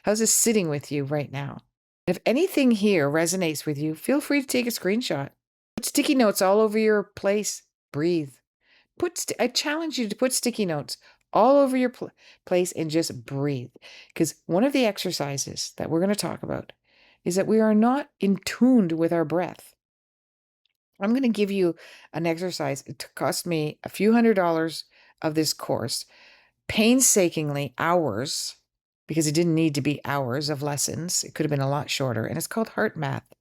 How's this sitting with you right now? If anything here resonates with you, feel free to take a screenshot. Put sticky notes all over your place. Breathe. I challenge you to put sticky notes all over your place and just breathe. Because one of the exercises that we're going to talk about is that we are not in tuned with our breath. I'm going to give you an exercise. It cost me a few $100s of this course, painstakingly hours, because it didn't need to be hours of lessons. It could have been a lot shorter. And it's called Heart Math.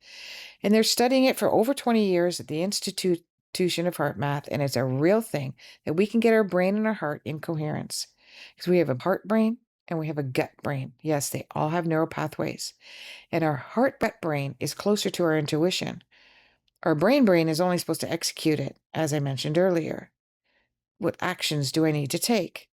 And they're studying it for over 20 years at the Institution of Heart Math. And it's a real thing that we can get our brain and our heart in coherence. Because we have a heart brain and we have a gut brain. Yes, they all have neural pathways. And our heart gut brain is closer to our intuition. Our brain is only supposed to execute it, as I mentioned earlier. What actions do I need to take?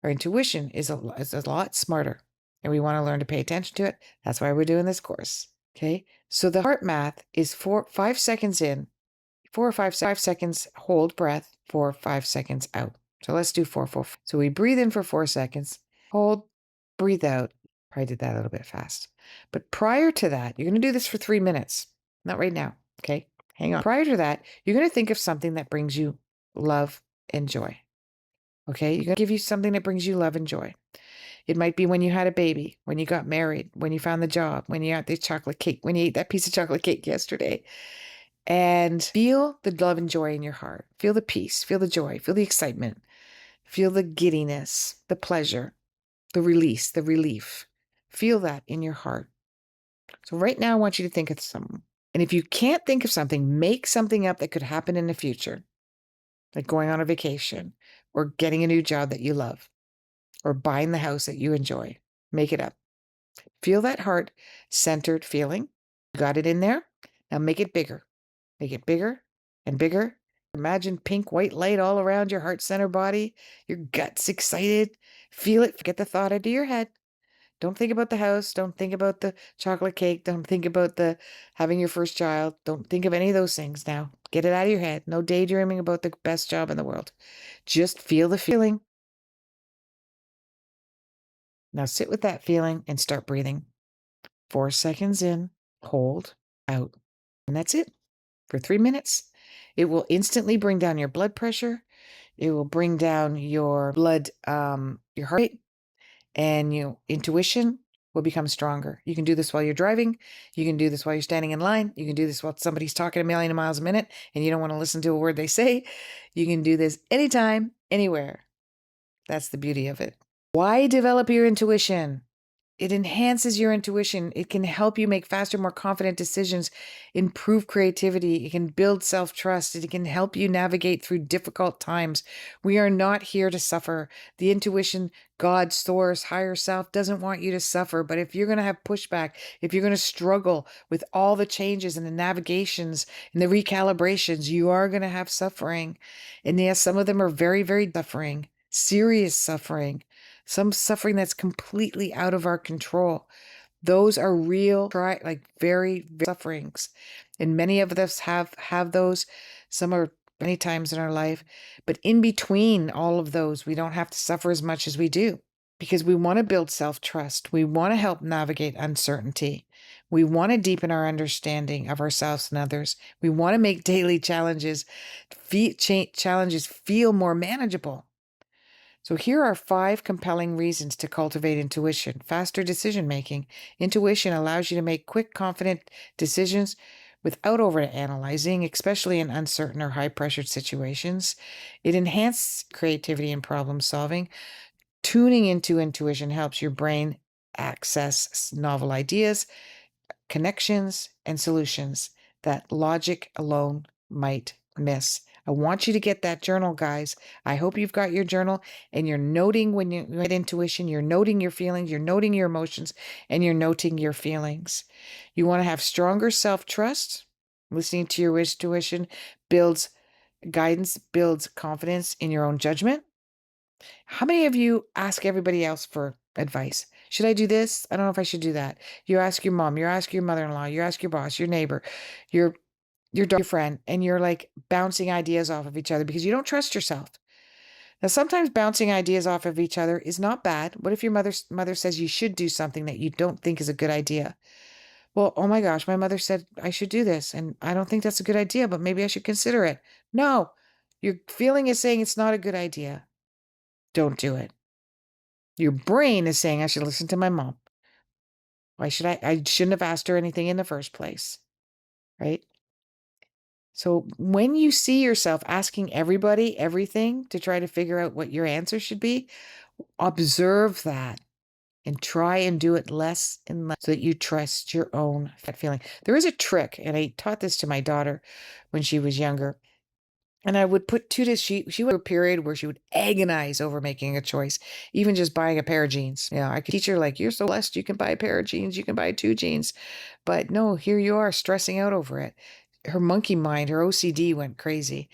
Our intuition is a lot smarter, and we want to learn to pay attention to it. That's why we're doing this course. Okay. So the heart math is 5 seconds in, 4 or 5 seconds, hold breath, 4 or 5 seconds out. So let's do 4, 4. So we breathe in for 4 seconds, hold, breathe out. Probably did that a little bit fast. But prior to that, you're going to do this for 3 minutes. Not right now. Okay. Hang on. Prior to that, you're going to think of something that brings you love and joy. Okay. You're going to give you something that brings you love and joy. It might be when you had a baby, when you got married, when you found the job, when you ate the chocolate cake, when you ate that piece of chocolate cake yesterday. And feel the love and joy in your heart. Feel the peace, feel the joy, feel the excitement, feel the giddiness, the pleasure, the release, the relief. Feel that in your heart. So right now, I want you to think of something. And if you can't think of something, make something up that could happen in the future, like going on a vacation or getting a new job that you love or buying the house that you enjoy. Make it up. Feel that heart-centered feeling. You got it in there? Now make it bigger. Make it bigger and bigger. Imagine pink, white light all around your heart center body. Your gut's excited. Feel it. Get the thought into your head. Don't think about the house. Don't think about the chocolate cake. Don't think about the having your first child. Don't think of any of those things now. Get it out of your head. No daydreaming about the best job in the world. Just feel the feeling. Now sit with that feeling and start breathing. 4 seconds in, hold, out. And that's it for 3 minutes. It will instantly bring down your blood pressure. It will bring down your your heart rate, and your intuition will become stronger. You can do this while you're driving. You can do this while you're standing in line. You can do this while somebody's talking a million miles a minute and you don't want to listen to a word they say. You can do this anytime, anywhere. That's the beauty of it. Why develop your intuition? It enhances your intuition. It can help you make faster, more confident decisions, improve creativity. It can build self-trust. It can help you navigate through difficult times. We are not here to suffer. The intuition, God, source, higher self doesn't want you to suffer. But if you're going to have pushback, if you're going to struggle with all the changes and the navigations and the recalibrations, you are going to have suffering. And yes, some of them are very, very suffering, serious suffering. Some suffering that's completely out of our control. Those are real, very, very sufferings. And many of us have those. Some are many times in our life. But in between all of those, we don't have to suffer as much as we do because we want to build self-trust. We want to help navigate uncertainty. We want to deepen our understanding of ourselves and others. We want to make daily challenges feel more manageable. So here are 5 compelling reasons to cultivate intuition. Faster decision making. Intuition allows you to make quick, confident decisions without overanalyzing, especially in uncertain or high-pressured situations. It enhances creativity and problem solving. Tuning into intuition helps your brain access novel ideas, connections, and solutions that logic alone might miss. I want you to get that journal, guys. I hope you've got your journal and you're noting when you get intuition, you're noting your feelings, you're noting your emotions, and you're noting your feelings. You want to have stronger self-trust. Listening to your intuition builds guidance, builds confidence in your own judgment. How many of you ask everybody else for advice? Should I do this? I don't know if I should do that. You ask your mom, you ask your mother-in-law, you ask your boss, your neighbor, your friend, and you're like bouncing ideas off of each other because you don't trust yourself. Now, sometimes bouncing ideas off of each other is not bad. What if your mother says you should do something that you don't think is a good idea? Well, oh my gosh, my mother said I should do this, and I don't think that's a good idea, but maybe I should consider it. No, your feeling is saying it's not a good idea. Don't do it. Your brain is saying I should listen to my mom. Why should I? I shouldn't have asked her anything in the first place, right? So when you see yourself asking everybody everything to try to figure out what your answer should be, observe that and try and do it less and less so that you trust your own gut feeling. There is a trick, and I taught this to my daughter when she was younger. And I would put two to she would have a period where she would agonize over making a choice, even just buying a pair of jeans. You know, I could teach her like, you're so blessed, you can buy a pair of jeans, you can buy 2 jeans. But no, here you are stressing out over it. Her monkey mind, her OCD went crazy.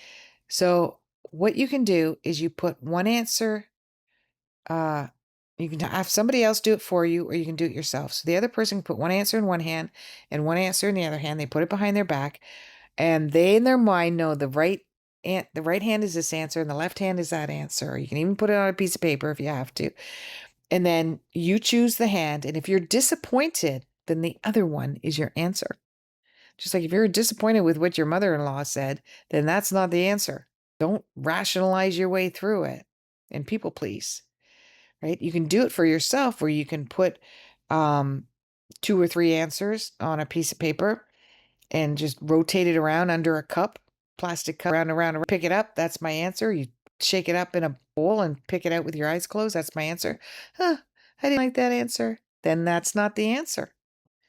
So what you can do is you put one answer, you can have somebody else do it for you, or you can do it yourself. So the other person can put one answer in one hand and one answer in the other hand. They put it behind their back, and they in their mind know the right hand is this answer and the left hand is that answer. You can even put it on a piece of paper if you have to. And then you choose the hand. And if you're disappointed, then the other one is your answer. Just like if you're disappointed with what your mother-in-law said, then that's not the answer. Don't rationalize your way through it and people please, right? You can do it for yourself where you can put 2 or 3 answers on a piece of paper and just rotate it around under a cup, plastic cup, around, around, pick it up. That's my answer. You shake it up in a bowl and pick it out with your eyes closed. That's my answer. Huh, I didn't like that answer. Then that's not the answer.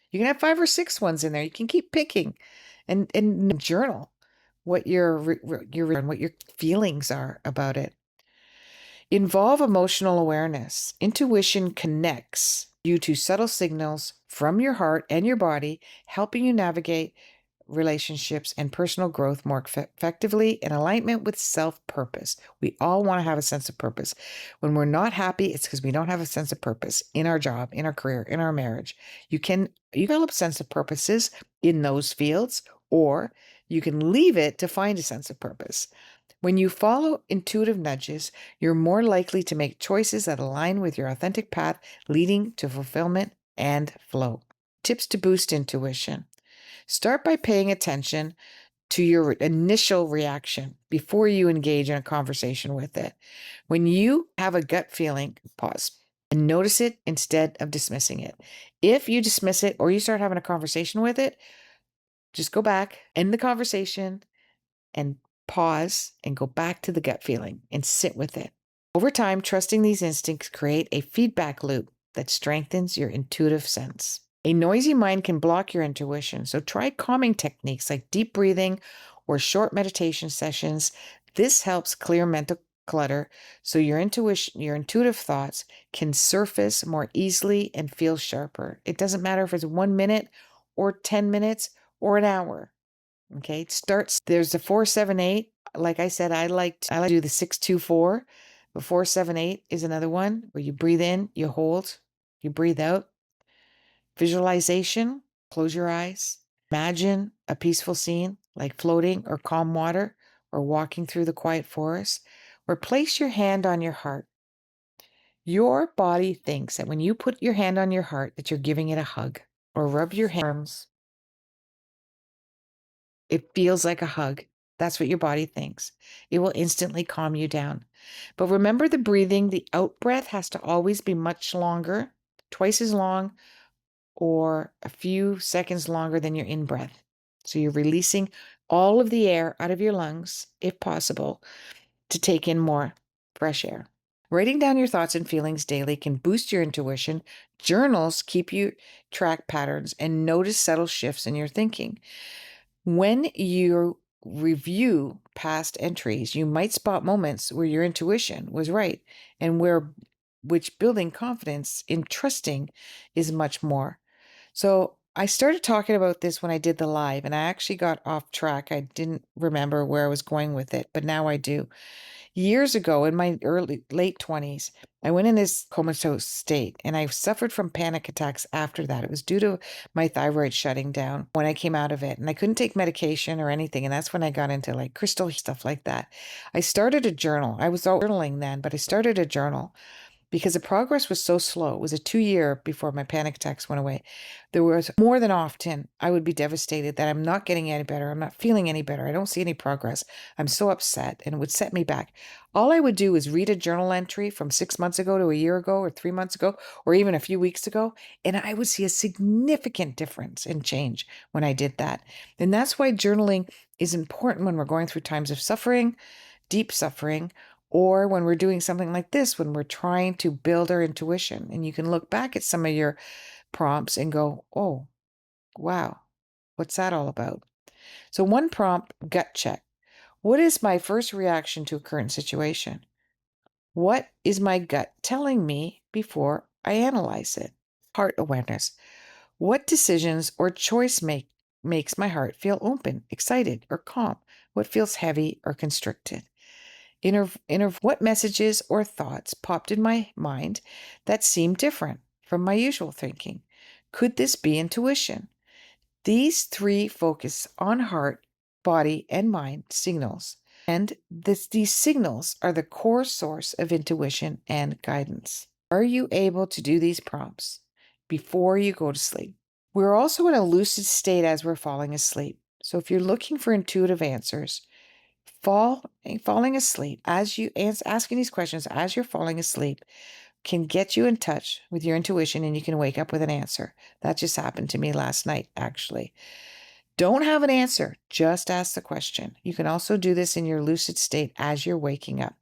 You can have 5 or 6 ones in there. You can keep picking and journal what your and what your feelings are about it. Involve emotional awareness. Intuition connects you to subtle signals from your heart and your body, helping you navigate relationships and personal growth more effectively in alignment with self-purpose. We all want to have a sense of purpose. When we're not happy, it's because we don't have a sense of purpose in our job, in our career, in our marriage. You develop sense of purposes in those fields, or you can leave it to find a sense of purpose. When you follow intuitive nudges, you're more likely to make choices that align with your authentic path, leading to fulfillment and flow. Tips to boost intuition. Start by paying attention to your initial reaction before you engage in a conversation with it. When you have a gut feeling, pause and notice it instead of dismissing it. If you dismiss it or you start having a conversation with it, just go back, end the conversation, and pause and go back to the gut feeling and sit with it. Over time, trusting these instincts create a feedback loop that strengthens your intuitive sense. A noisy mind can block your intuition, so try calming techniques like deep breathing or short meditation sessions. This helps clear mental clutter so your intuitive thoughts can surface more easily and feel sharper. It doesn't matter if it's 1 minute or 10 minutes or an hour. Okay, it starts. There's the 4-7-8. Like I said, I like to do the 6-2-4. The 4-7-8 is another one where you breathe in, you hold, you breathe out. Visualization, close your eyes. Imagine a peaceful scene like floating or calm water or walking through the quiet forest, or place your hand on your heart. Your body thinks that when you put your hand on your heart that you're giving it a hug, or rub your arms. It feels like a hug. That's what your body thinks. It will instantly calm you down. But remember the breathing, the out breath has to always be much longer, twice as long, or a few seconds longer than your in breath. So you're releasing all of the air out of your lungs, if possible, to take in more fresh air. Writing down your thoughts and feelings daily can boost your intuition. Journals keep you track patterns and notice subtle shifts in your thinking. When you review past entries, you might spot moments where your intuition was right and which building confidence in trusting is much more. So I started talking about this when I did the live, and I actually got off track. I didn't remember where I was going with it, but now I do. Years ago, in my late 20s, I went in this comatose state, and I suffered from panic attacks after that. It was due to my thyroid shutting down when I came out of it, and I couldn't take medication or anything. And that's when I got into like crystal stuff like that. I started a journal. I was journaling then, but I started a journal because the progress was so slow. It was a 2 year before my panic attacks went away. There was more than often I would be devastated that I'm not getting any better. I'm not feeling any better. I don't see any progress. I'm so upset, and it would set me back. All I would do is read a journal entry from 6 months ago to a year ago or 3 months ago, or even a few weeks ago, and I would see a significant difference and change when I did that. And that's why journaling is important when we're going through times of suffering, deep suffering, or when we're doing something like this, when we're trying to build our intuition. And you can look back at some of your prompts and go, oh, wow, what's that all about? So, one prompt, gut check. What is my first reaction to a current situation? What is my gut telling me before I analyze it? Heart awareness. What decisions or makes my heart feel open, excited, or calm? What feels heavy or constricted? What messages or thoughts popped in my mind that seemed different from my usual thinking? Could this be intuition? These three focus on heart, body, and mind signals. And these signals are the core source of intuition and guidance. Are you able to do these prompts before you go to sleep? We're also in a lucid state as we're falling asleep. So if you're looking for intuitive answers, falling asleep as you asking these questions as you're falling asleep can get you in touch with your intuition, and you can wake up with an answer. That just happened to me last night, actually. Don't have an answer, just ask the question. You can also do this in your lucid state as you're waking up.